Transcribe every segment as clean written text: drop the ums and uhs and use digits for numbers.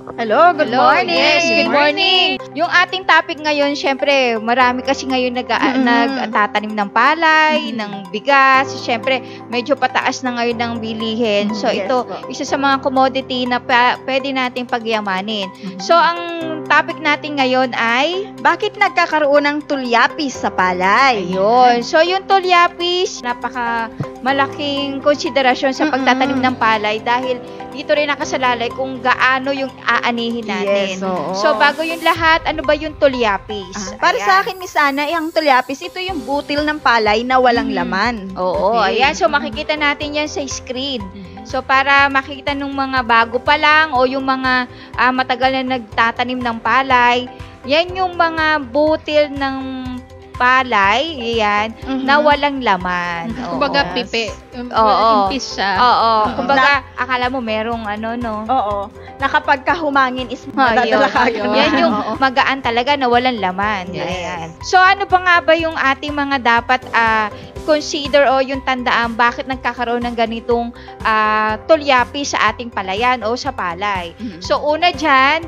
Hello, good morning. Yes, good morning. Yung ating topic ngayon, syempre, marami kasi ngayon nagtatanim ng palay, ng bigas. Syempre, medyo pataas na ngayon ng bilihin. So, ito, isa sa mga commodity na pwede nating pagyamanin. So, ang topic natin ngayon ay bakit nagkakaroon ng tulyapis sa palay? Ayun. So, yung tulyapis, napaka malaking konsiderasyon sa pagtatanim ng palay dahil dito rin nakasalalay kung gaano yung aanihin natin. Yes, oo. So, bago yung lahat, ano ba yung tulyapis? Para sa akin, Miss Ana, yung tulyapis, ito yung butil ng palay na walang laman. Oo, ayan. So, makikita natin yan sa screen. So, para makita nung mga bago pa lang o yung mga matagal na nagtatanim ng palay, yan yung mga butil ng palay, yan, na walang laman. Kumbaga, pipe. Impis siya. Oo. Kumbaga, akala mo merong ano, no? Oo. Na kapag kahumangin is madadala ka. Yan yung magaan talaga na walang laman. Yes. Ayan. So, ano pa nga ba yung ating mga dapat consider o yung tandaan bakit nagkakaroon ng ganitong tulyapis sa ating palayan o sa palay? So, una dyan,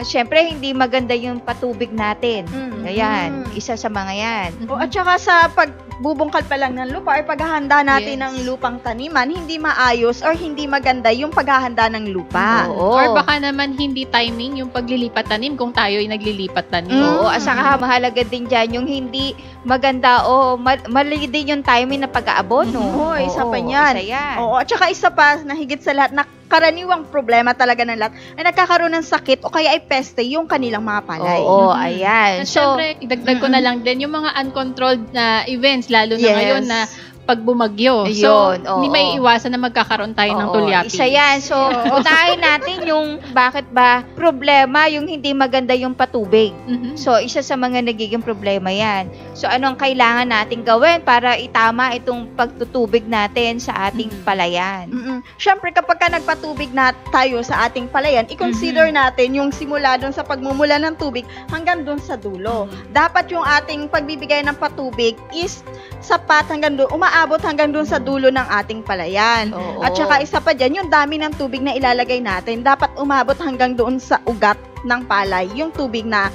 syempre, hindi maganda yung patubig natin. Ayan. Isa sa mga yan. At saka sa pagbubungkal pa lang ng lupa or paghahanda natin ng lupang taniman, hindi maayos or hindi maganda yung paghahanda ng lupa. Oo. Or baka naman hindi timing yung paglilipat tanim kung tayo ay naglilipat tanim. Oo. At saka mahalaga din dyan yung hindi maganda o mali din yung timing na pag-aabono. Oo, isa pa yan. Isa yan. Oo, at saka isa pa na higit sa lahat na karaniwang problema talaga ng lahat ay nagkakaroon ng sakit o kaya ay peste yung kanilang mga palay. Oo, ayan. At syempre, idagdag ko na lang din yung mga uncontrolled na events, lalo na ngayon na pag bumagyo. So, hindi may iwasan na magkakaroon tayo ng tulyapis. Isa yan. So, unahin natin yung bakit ba problema yung hindi maganda yung patubig. So, isa sa mga nagiging problema yan. So, ano ang kailangan natin gawin para itama itong pagtutubig natin sa ating palayan? Siyempre, kapag ka nagpatubig na tayo sa ating palayan, i-consider natin yung simula doon sa pagmumula ng tubig hanggang doon sa dulo. Dapat yung ating pagbibigay ng patubig is sapat hanggang doon, umaabot hanggang doon sa dulo ng ating palayan. At saka isa pa dyan, yung dami ng tubig na ilalagay natin, dapat umabot hanggang doon sa ugat ng palay, yung tubig na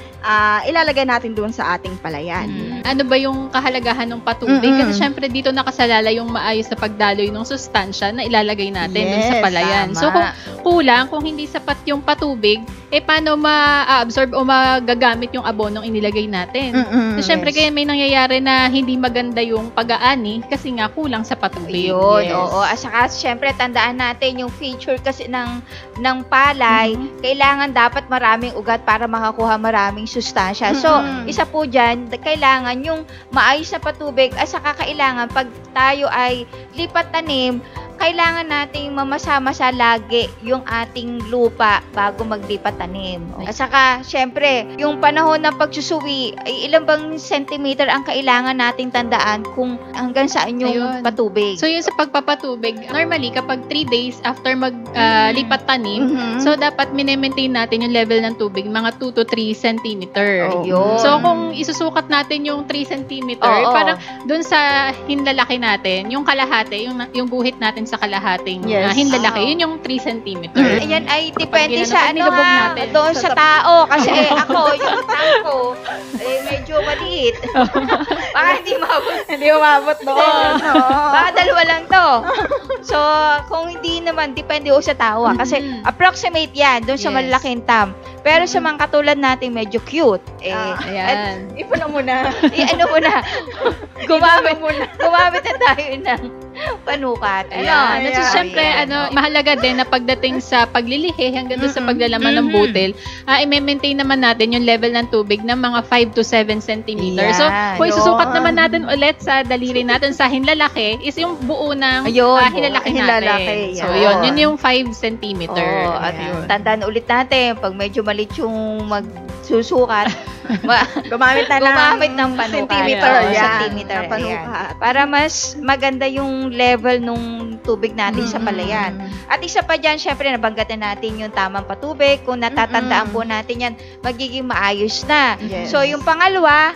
ilalagay natin doon sa ating palayan. Ano ba yung kahalagahan ng patubig? Kasi syempre dito nakasalala yung maayos na pagdaloy ng sustansya na ilalagay natin doon sa palayan. Tama. So kung kulang, kung hindi sapat yung patubig, paano ma-absorb o magagamit yung abonong inilagay natin? So syempre kaya may nangyayari na hindi maganda yung pag-aani kasi nga kulang sa patubig. Yun, oo. At saka syempre tandaan natin yung feature kasi ng palay, kailangan dapat maraming ugat para makakuha maraming sustansya. So, isa po dyan, kailangan yung maayos na patubig at saka kailangan pag tayo ay lipat tanim, kailangan nating mamasa-masa lagi yung ating lupa bago maglipat tanim. At saka, syempre, yung panahon ng pagsusuwi, ay ilang bang centimeter ang kailangan nating tandaan kung hanggang saan yung patubig. So, yun sa pagpapatubig, normally, kapag 3 days after maglipat tanim, so, dapat mini-maintain natin yung level ng tubig, mga 2 to 3 centimeter. So, kung isusukat natin yung 3 centimeter, parang dun sa hinlalaki natin, yung kalahati, yung guhit natin sa kalahating hinlalaki, yun yung 3 cm. Ayan ay depende sa natin. doon sa tao. Kasi ako, yung tanko, medyo maliit. Baka hindi mabot. Hindi umabot doon. Baka dalawa lang to. So, kung hindi naman, depende sa tao. Kasi approximate yan, doon sa malalaking tam. Pero sa mga katulad natin, medyo cute. Ayan. Ipuna muna. Ano muna? Gumamit na tayo ng panukat. So, syempre, mahalaga din na pagdating sa paglilihi hanggang doon sa paglalaman ng butil, i-maintain naman natin yung level ng tubig ng mga 5 to 7 cm. So, kung isusukat naman natin ulit sa daliri natin sa hinlalaki, is yung buo ng hinlalaki natin. So, yun yung 5 cm. At tandaan ulit natin, pag medyo malit yung magsusukat, gumamit ng centimeter. Centimeter. Para mas maganda yung level nung tubig natin sa palayan. At isa pa dyan, syempre, nabanggatan natin yung tamang patubig. Kung natatandaan po natin yan, magiging maayos na. So, yung pangalawa,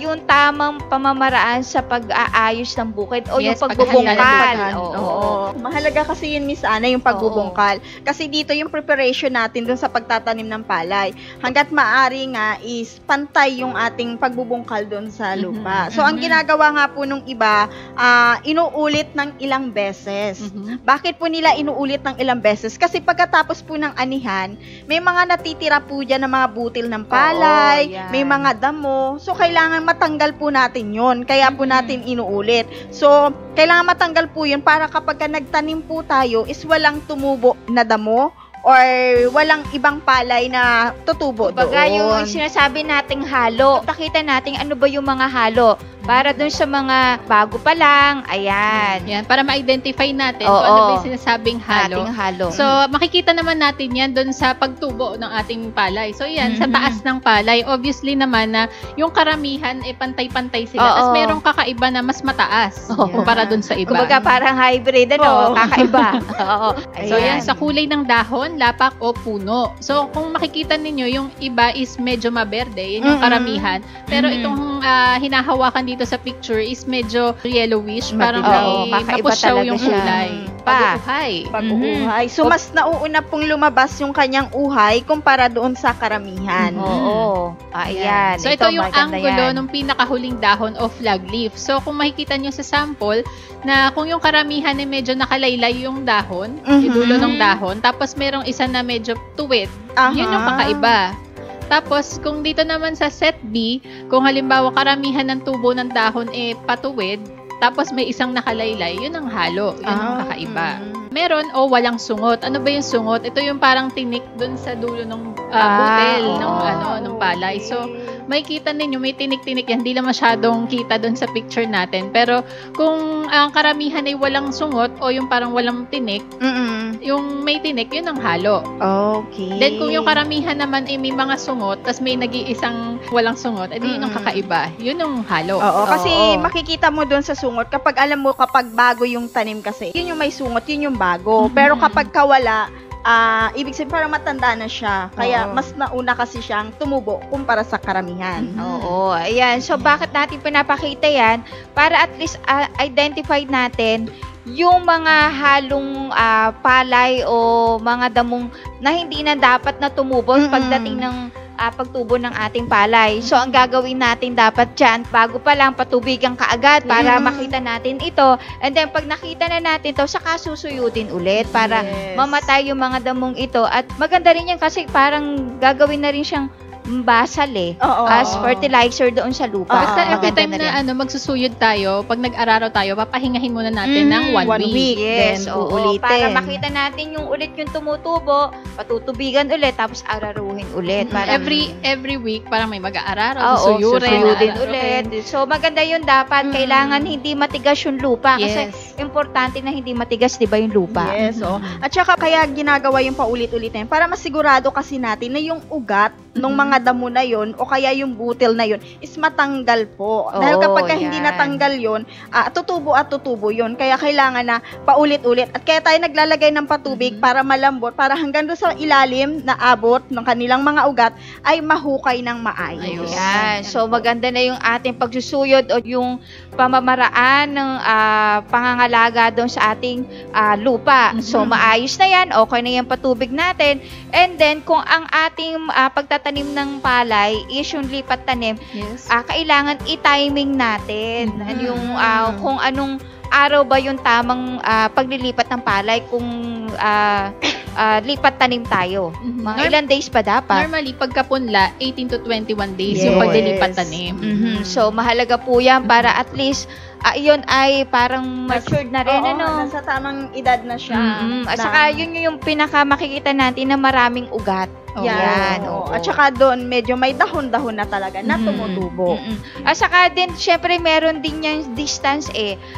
yung tamang pamamaraan sa pag-aayos ng bukid o yung Yes, pagbubungkal. Oo. Mahalaga kasi yun, Miss Ana, yung pagbubungkal. Kasi dito yung preparation natin dun sa pagtatanim ng palay. Hanggat maaari nga is pantay yung ating pagbubungkal dun sa lupa. So, ang ginagawa nga po nung iba, inuulit ng ilang beses. Bakit po nila inuulit ng ilang beses? Kasi pagkatapos po ng anihan, may mga natitira po dyan ng mga butil ng palay, may mga damo. So, kailangan matanggal po natin yun. Kaya po natin inuulit. So, kailangan matanggal po yun para kapag nagtanim po tayo is walang tumubo na damo or walang ibang palay na tutubo doon. Baga yung sinasabi nating halo, pakita natin ano ba yung mga halo. Para dun sa mga bago pa lang, ayan. Yan, para ma-identify natin kung ano ba yung sinasabing halo. So, makikita naman natin yan dun sa pagtubo ng ating palay. So, yan, sa taas ng palay, obviously naman na yung karamihan, pantay-pantay sila. Tapos, merong kakaiba na mas mataas kumpara dun sa iba. Kumbaga, parang hybrid, kakaiba. So, yan, sa kulay ng dahon, lapak o puno. So, kung makikita ninyo, yung iba is medyo maberde, yan yung karamihan. Pero itong hinahawakan dito sa picture is medyo yellowish, parang may mapusyaw yung kulay. Pag-uuhay. So, mas nauuna pong lumabas yung kanyang uhay kumpara doon sa karamihan. Ayan. So, ito yung anggulo ng pinakahuling dahon o flag leaf. So, kung makikita nyo sa sample, na kung yung karamihan ay medyo nakalaylay yung dahon, yung dulo ng dahon, tapos merong isa na medyo tuwid, yun yung kakaiba. Tapos, kung dito naman sa set B, kung halimbawa karamihan ng tubo ng dahon patuwid, tapos may isang nakalaylay, yun ang halo. Yun ang kakaiba. Meron o walang sungot. Ano ba yung sungot? Ito yung parang tinik dun sa dulo ng butil ng palay. So, makikita ninyo, may tinik-tinik yan. Hindi lang masyadong kita dun sa picture natin. Pero, kung ang karamihan ay walang sungot o yung parang walang tinik, yung may tinik, yun ang halo. Okay. Then, kung yung karamihan naman ay may mga sungot, tas may nag-iisang walang sungot, edi yun ang kakaiba. Yun ang halo. Kasi makikita mo dun sa sungot, kapag alam mo, kapag bago yung tanim kasi, yun yung may sungot, yun yung bago. Pero kapag kawala, ibig sabihin parang matanda na siya. Kaya mas nauna kasi siyang tumubo kumpara sa karamihan. Ayan. So, bakit natin pinapakita yan? Para at least identify natin yung mga halong palay o mga damong na hindi na dapat na tumubo pagdating ng pagtubo ng ating palay. So, ang gagawin natin dapat dyan, bago pa lang, patubigan kaagad para makita natin ito. And then, pag nakita na natin ito, saka susuyutin ulit para mamatay yung mga damong ito. At maganda rin yan kasi parang gagawin na rin siyang basal as fertilizer doon sa lupa. Basta every time na magsusuyod tayo, pag nag-araro tayo, papahingahin muna natin ng 1 week. Yes, ulitin. Para makita natin yung ulit yung tumutubo, patutubigan ulit, tapos araruhin ulit. Every week, parang may mag-aararo, susuyudin ulit. So, maganda yun dapat. Kailangan hindi matigas yung lupa. Kasi importante na hindi matigas, di ba, yung lupa? At saka kaya ginagawa yung paulit-ulit na yun, para masigurado kasi natin na yung ugat ng mga damo na yon o kaya yung butil na yon is matanggal po. Dahil kapag hindi natanggal yon, tutubo at tutubo yon. Kaya kailangan na paulit-ulit. At kaya tayo naglalagay ng patubig para malambot, para hanggang doon sa ilalim na abot ng kanilang mga ugat ay mahukay ng maayos. So, maganda na yung ating pagsusuyod o yung pamamaraan ng pangangalaga doon sa ating lupa. So, maayos na yan. Okay na yung patubig natin. And then, kung ang ating pagtatanim ng palay is yung lipat tanim, kailangan i-timing natin. Yung kung anong araw ba yung tamang paglilipat ng palay kung lipat tanim tayo. Mga ilan days pa dapat? Normally, pagkapunla, 18 to 21 days yung paglilipat tanim. So, mahalaga po yan para at least yun ay parang matured na rin, nasa tamang edad na siya. At saka, yun yung pinaka makikita natin na maraming ugat. At saka doon, medyo may dahon-dahon na talaga na tumutubo. At saka din, syempre, meron din yung distance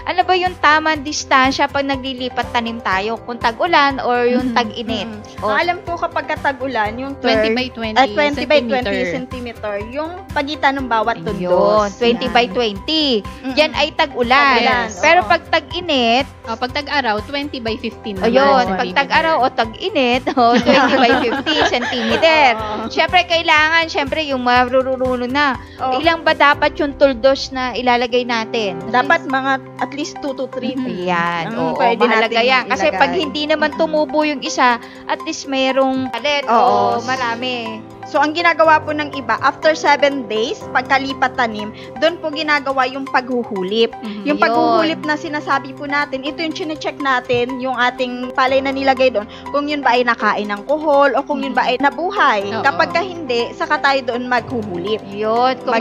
Ano ba yung tamang distansya pag naglilipat tanim tayo? Kung tag-ulan or yung tag-init? Alam ko kapag tag-ulan, yung 20 by 20 by 20 centimeter, yung pagitan ng bawat tundos. 20 by 20. Yan ay tag-ulan. Pero pag tag-init, pag tag-araw, 20 by 15 naman. Pag tag-araw o tag-init, 20 by 50 centimeter. centimeter. Siyempre, kailangan, yung marurunod na. Ilang ba dapat yung tuldos na ilalagay natin? Dapat mga at least 2 to 3. Yan. Pwede mahalaga yan. Kasi pag hindi naman tumubo yung isa, at least mayroong palit o marami. So, ang ginagawa po ng iba, after 7 days, pagkalipat tanim, doon po ginagawa yung paghuhulip. Yung paghuhulip na sinasabi po natin, ito yung chine-check natin, yung ating palay na nilagay doon, kung yun ba ay nakain ng kuhol, o kung yun ba ay nabuhay. Kapag ka hindi, saka tayo doon maghuhulip. Yun. Kung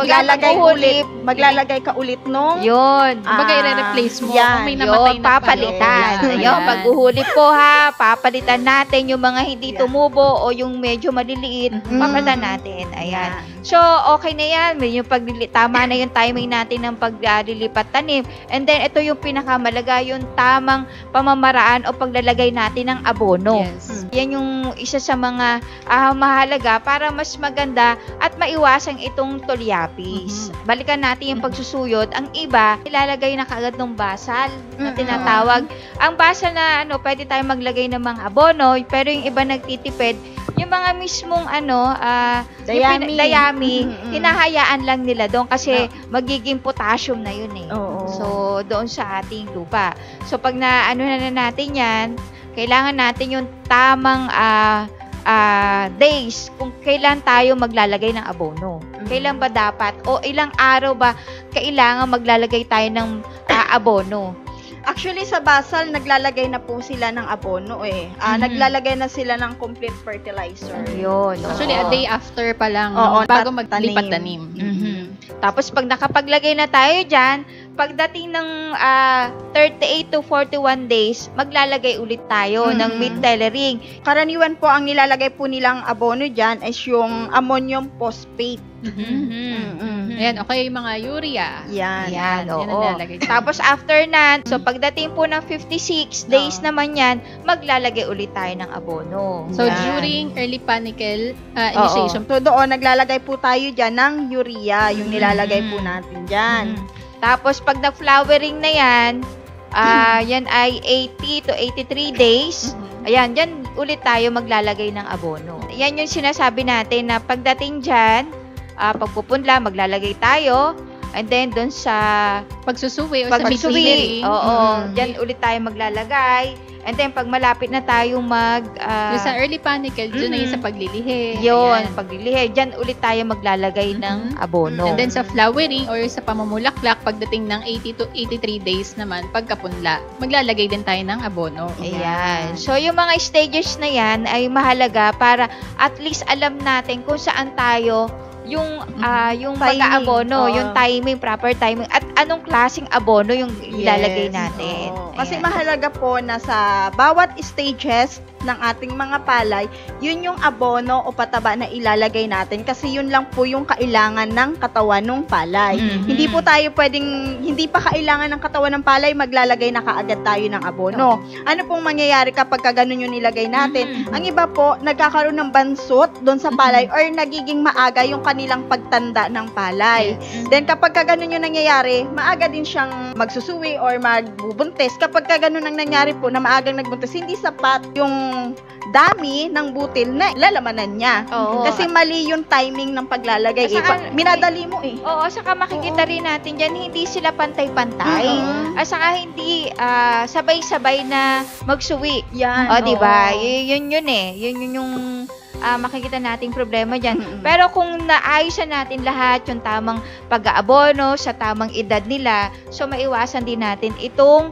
maglalagay ka ulit nung... Yun. Kumbaga, i-replace mo kung may yun, namatay na papalitan. Ayun, paghuhulip po ha, papalitan natin yung mga hindi tumubo o yung medyo maliliit, papalitan natin. Ayan. So, okay na yan. Tama na yung timing natin ng paglilipat tanim. And then, ito yung pinakamalaga, yung tamang pamamaraan o paglalagay natin ng abono. Yes. Yan yung isa sa mga mahalaga para mas maganda at maiwasan itong tulyapis. Balikan natin yung pagsusuyot. Ang iba, ilalagay na kaagad ng basal na tinatawag. Ang basal na pwede tayo maglagay ng mga abono, pero yung iba nagtitipid, yung mga mismong dayami, hinahayaan lang nila doon kasi magiging potassium na yun eh. So, doon sa ating lupa. So, pag na natin yan, kailangan natin yung tamang days kung kailan tayo maglalagay ng abono. Kailan ba dapat o ilang araw ba kailangan maglalagay tayo ng abono? Actually, sa basal, naglalagay na po sila ng abono eh. Naglalagay na sila ng complete fertilizer. Yun. Actually, a day after pa lang bago maglipat tanim. Tapos, pag nakapaglagay na tayo dyan, pagdating ng 38 to 41 days, maglalagay ulit tayo ng mid-tillering. Karaniwan po ang nilalagay po nilang abono dyan is yung ammonium phosphate. Ayan, okay, mga urea. Yan, oo. Tapos after nan, so pagdating po ng 56 days naman yan, maglalagay ulit tayo ng abono. So, during early panicle initiation. So, doon, naglalagay po tayo dyan ng urea, yung nilalagay po natin dyan. Tapos, pag nag-flowering na yan, yan ay 80 to 83 days. Ayan, dyan ulit tayo maglalagay ng abono. Yan yung sinasabi natin na pagdating dyan, pagpupunla, maglalagay tayo. And then, doon sa pagsusuwi o sa mid-tillering. Dyan ulit tayo maglalagay. And then, pag malapit na tayo yung sa early panicle, doon na yung sa paglilihi. Yun, paglilihi. Dyan ulit tayo maglalagay ng abono. And then, sa flowering or sa pamamulaklak, pagdating ng 80 to 83 days naman, pagkapunla, maglalagay din tayo ng abono. Ayan. So, yung mga stages na yan ay mahalaga para at least alam natin kung saan tayo yung pag-aabono, yung timing, proper timing, at anong klaseng abono yung ilalagay natin. Kasi mahalaga po na sa bawat stages ng ating mga palay, yun yung abono o pataba na ilalagay natin kasi yun lang po yung kailangan ng katawan ng palay. Hindi po tayo pwedeng, hindi pa kailangan ng katawan ng palay, maglalagay na kaagad tayo ng abono. Ano pong mangyayari kapag ganun yung nilagay natin? Ang iba po, nagkakaroon ng bansot doon sa palay or nagiging maaga yung kanilang pagtanda ng palay. Then kapag ganun yung nangyayari, maaga din siyang magsusuwi or magbubuntis. Kapag ganun ang nangyari po na maagang nagbuntis, hindi sapat yung dami ng butil na lalamanan niya. Kasi mali yung timing ng paglalagay. Minadali mo eh. Oo, saka makikita rin natin dyan, hindi sila pantay-pantay. At saka hindi sabay-sabay na magsuwi. Yan. Diba? Yun eh. Yun yung makikita nating problema dyan. Pero kung naayusan natin lahat yung tamang pag-aabono sa tamang edad nila, so maiwasan din natin itong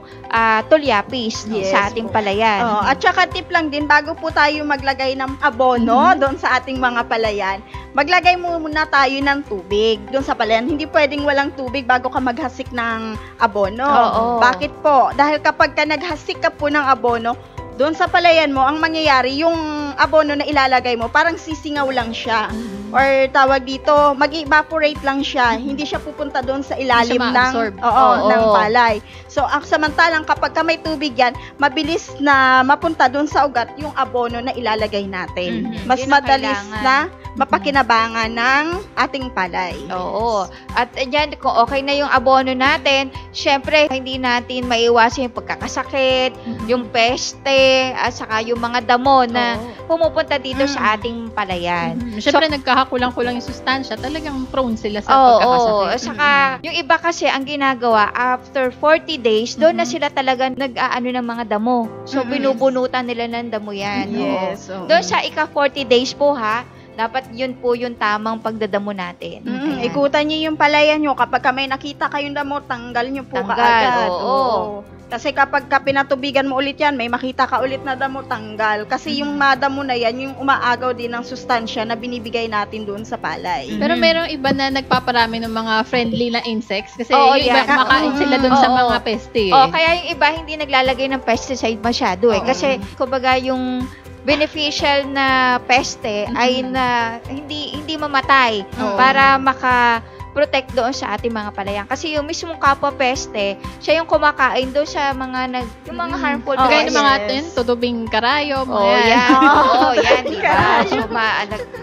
tulyapis sa ating palayan. At saka tip lang din, bago po tayo maglagay ng abono doon sa ating mga palayan, maglagay muna tayo ng tubig doon sa palayan. Hindi pwedeng walang tubig bago ka maghasik ng abono. Bakit po? Dahil kapag naghasik ka po ng abono, doon sa palayan mo, ang mangyayari, yung abono na ilalagay mo, parang sisingaw lang siya. Or tawag dito, mag-evaporate lang siya. Hindi siya pupunta doon sa ilalim ng palay. So, samantalang kapag may tubig yan, mabilis na mapunta doon sa ugat yung abono na ilalagay natin. Mas madalis na mapakinabangan ng ating palay. Oo. At yan, kung okay na yung abono natin, syempre, hindi natin maiwasan yung pagkakasakit, yung peste, at saka yung mga damo na pumupunta dito sa ating palayan. Syempre, nagkakakulang-kulang yung sustansya, talagang prone sila sa pagkakasakit. Oo. Saka, yung iba kasi, ang ginagawa, after 40 days, doon na sila talaga nag-aano ng mga damo. So, binubunutan nila ng damo yan. Yes. Doon sa ika-40 days po ha, dapat yun po yung tamang pagdadamo natin. Ikutan niyo yung palayan niyo. Kapag may nakita kayong damo, tanggal niyo po Tanggal, kaagad. oo. Kasi kapag pinatubigan mo ulit yan, may makita ka ulit na damo, tanggal. Kasi yung madamo na yan, yung umaagaw din ng sustansya na binibigay natin doon sa palay. Pero merong iba na nagpaparami ng mga friendly na insects kasi Oo, yung iba yan. makain sila doon sa mga peste. Kaya yung iba hindi naglalagay ng pesticide masyado Kasi kumbaga yung beneficial na peste ay na hindi mamatay para protect doon sa ating mga palayan. Kasi yung mismong kapwa peste, siya yung kumakain doon sa mga yung mga harmful Kaya ng mga tutubing karayom. yan, diba? So,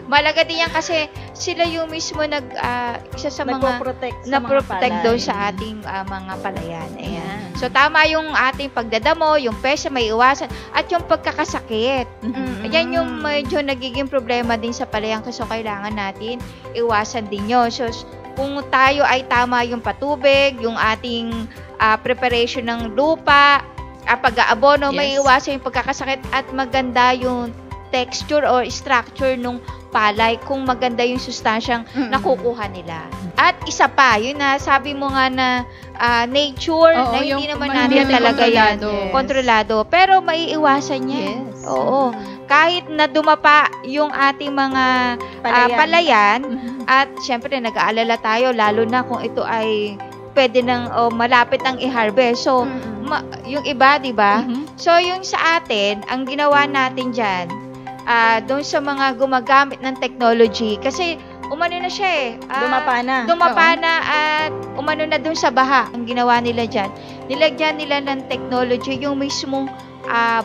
malaga din yan kasi sila yung mismo isa sa mga na-protect doon sa ating mga palayan. Ayan. So, tama yung ating pagdadamo, yung peste may iwasan, at yung pagkakasakit. Ayan yung medyo nagiging problema din sa palayan kasi kailangan natin iwasan din yun. So, kung tayo ay tama yung patubig, yung ating preparation ng lupa, pag-aabono, may iwasan yung pagkakasakit at maganda yung texture or structure ng palay kung maganda yung sustansyang nakukuha nila. At isa pa, yun na sabi mo nga na nature, na hindi naman natin talaga yan kontrolado. Pero maiiwasan yan. Oo. Kahit na dumapa yung ating mga palayan at syempre nag-aalala tayo lalo na kung ito ay pwede nang malapit ang i-harvest. So, yung iba, di ba? So, yung sa atin, ang ginawa natin dyan, doon sa mga gumagamit ng technology, kasi umano na siya Dumapa na at umano na doon sa baha. Ang ginawa nila dyan, nilagyan nila ng technology yung mismong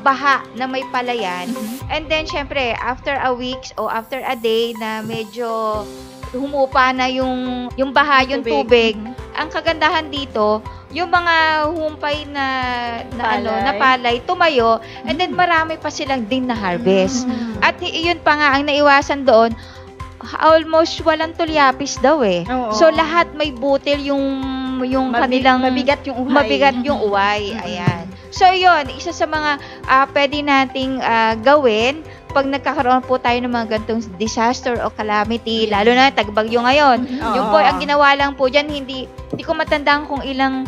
baha na may palayan. And then, syempre, after a week o after a day na medyo humupa na yung baha, yung tubig, ang kagandahan dito, yung mga humpay na palay, tumayo, and then marami pa silang din na harvest. At yun pa nga, ang naiwasan doon, almost walang tulyapis daw So, lahat may butil yung kanilang mabigat yung uhay. Ayan. So, yun, isa sa mga pwede nating gawin pag nagkakaroon po tayo ng mga gantong disaster o calamity, lalo na tagbagyo ngayon. Yung po, ang ginawa lang po dyan, hindi ko matandaan kung ilang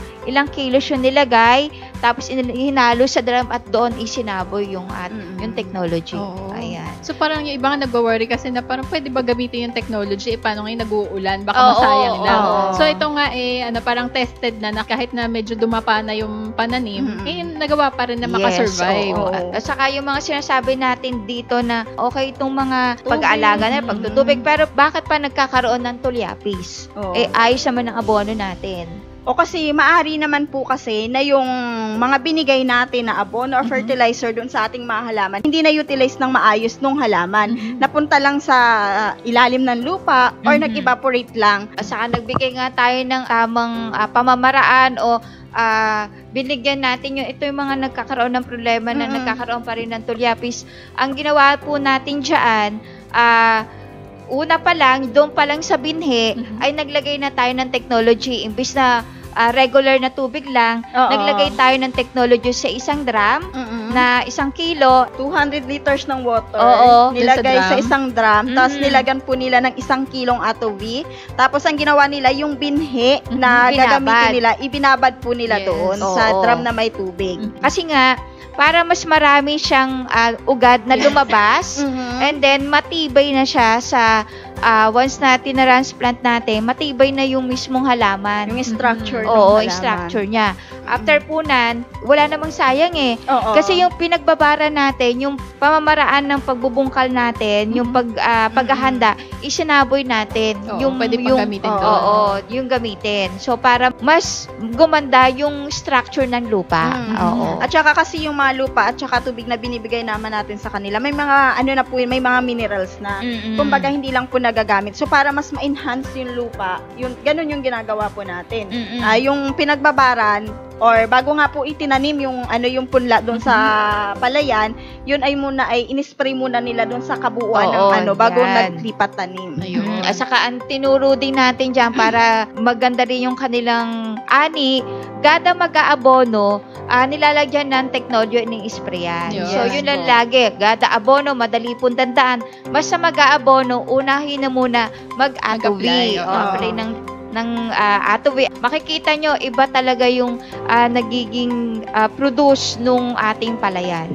kilos yung nilagay, tapos hinalo sa drum at doon isinaboy yung technology. Ayan. So, parang yung iba nga nagwa-worry kasi na parang pwede ba gamitin yung technology? Paano ngayon nag-uulan? Baka masayang lang. So, ito nga parang tested na kahit na medyo dumapa na yung pananim, nagawa pa rin na makasurvive. Saka yung mga sinasabi natin dito na okay itong mga pag-aalaga na, pagtutubig, pero bakit pa nagkakaroon ng tulyapis? Ayos naman ang abono natin. O kasi maaari naman po kasi na yung mga binigay natin na abono or fertilizer doon sa ating mga halaman, hindi na-utilize ng maayos nung halaman. Napunta lang sa ilalim ng lupa or nag-evaporate lang. Saka nagbigay nga tayo ng tamang pamamaraan o binigyan natin ito yung mga nagkakaroon ng problema na nagkakaroon pa rin ng tulyapis. Ang ginawa po natin dyan, una pa lang, doon pa lang sa binhi, ay naglagay na tayo ng technology. Imbis na regular na tubig lang, naglagay tayo ng technology sa isang drum na 1 kilo. 200 liters ng water. Nilagay sa isang drum. Tapos nilagyan po nila ng 1 kilong atobi. Tapos ang ginawa nila, yung binhi na gagamitin nila, ibinabad po nila doon sa drum na may tubig. Kasi nga, para mas marami siyang ugat na lumabas, and then matibay na siya sa once na tinransplant natin, matibay na yung mismong halaman. Yung structure ng halaman. Yung structure niya. After punan, wala namang sayang Kasi yung pinagbabara natin, yung pamamaraan ng pagbubungkal natin, yung paghahanda, isinaboy natin. Yung pwede pang gamitin doon. Oo, yung gamitin. So, para mas gumanda yung structure ng lupa. Oo. At saka kasi yung mga lupa at saka tubig na binibigay naman natin sa kanila, may mga, ano na po yun, may mga minerals na, kumbaga hindi lang po nagagamit. So, para mas ma-enhance yung lupa, ganun yung ginagawa po natin. Yung pinagbabaran, or bago nga po itinanim yung yung punla doon sa palayan, yun ay inispray muna nila doon sa kabuuan ng bago naglipat tanim. At saka ang tinuro din natin diyan para maganda rin yung kanilang ani, kada mag-aabono, nilalagyan ng technology ng sprayan. So yun lang lagi, kada abono madali pong tandaan. Basta mag-aabono, unahin na muna mag-atuwi. Apply ng atuwi. Makikita nyo, iba talaga yung nagiging produce nung ating palayan.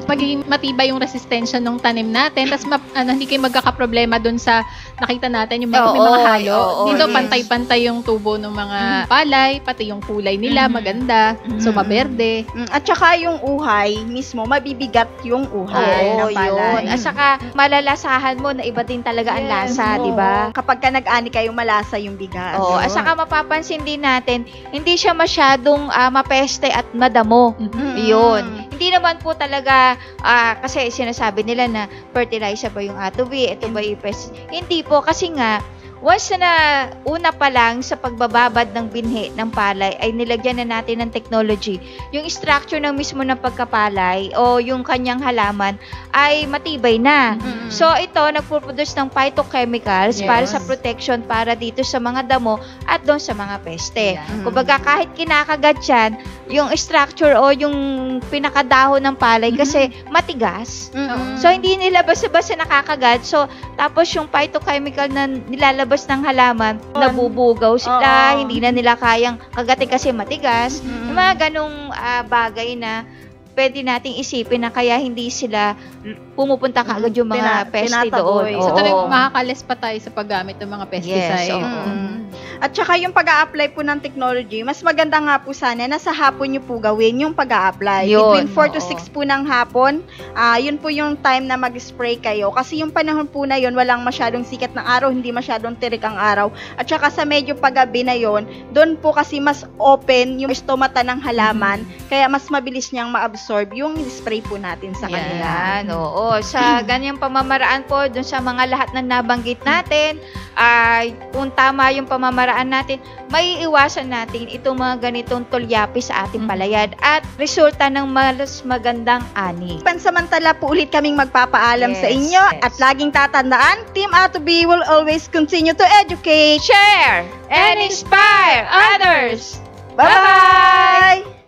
Magiging matibay yung resistensya ng tanim natin, tapos hindi kayo magkakaproblema dun sa nakita natin yung may mga halo. Dito pantay-pantay yung tubo ng mga palay, pati yung kulay nila maganda, so maberde. At saka yung uhay mismo, mabibigat yung uhay ng palay. At saka malalasahan mo na iba din talaga ang lasa, di ba? Kapag ka nag-ani kayo, malasa yung bigas. At saka mapapansin din natin, hindi siya masyadong mapeste at madamo. Yun. Hindi naman po talaga, kasi sinasabi nila na fertilizer ba yung atubi, ito ba yung pest. Hindi po, kasi nga, once na una pa lang sa pagbababad ng binhi ng palay ay nilagyan na natin ng technology, yung structure ng mismo ng pagkapalay o yung kanyang halaman ay matibay na. So ito, nagpo-produce ng phytochemicals para sa protection para dito sa mga damo at doon sa mga peste. Kumbaga kahit kinakagat yan, yung structure o yung pinakadahon ng palay kasi matigas. So hindi nila basta-basta nakakagat. So tapos yung phytochemical na nilalabas ng halaman, nabubugaw sila, hindi na nila kayang kagatin kasi matigas. Yung mga ganong bagay na pwede nating isipin na kaya hindi sila pumupunta kaagad yung mga peste doon. So talagang makakalis pa tayo sa paggamit ng mga pesticide. At saka yung pag-a-apply po ng technology, mas maganda nga po sana na sa hapon nyo po gawin yung pag-a-apply. Between 4 to 6 po ng hapon, yun po yung time na mag-spray kayo. Kasi yung panahon po na yun, walang masyadong sikat ng araw, hindi masyadong tirik ang araw. At saka sa medyo paggabi na yun, doon po kasi mas open yung stomata ng halaman, kaya mas mabilis niyang ma-absorb yung spray po natin sa kanila. Sa ganyang pamamaraan po, dun sa mga lahat na nabanggit natin, kung tama yung pamamaraan natin, may iwasan natin itong mga ganitong tulyapi sa ating palayan at resulta ng mas magandang ani. Pansamantala po ulit kaming magpapaalam sa inyo at laging tatandaan, Team Atubi will always continue to educate, share, and inspire others. Bye-bye!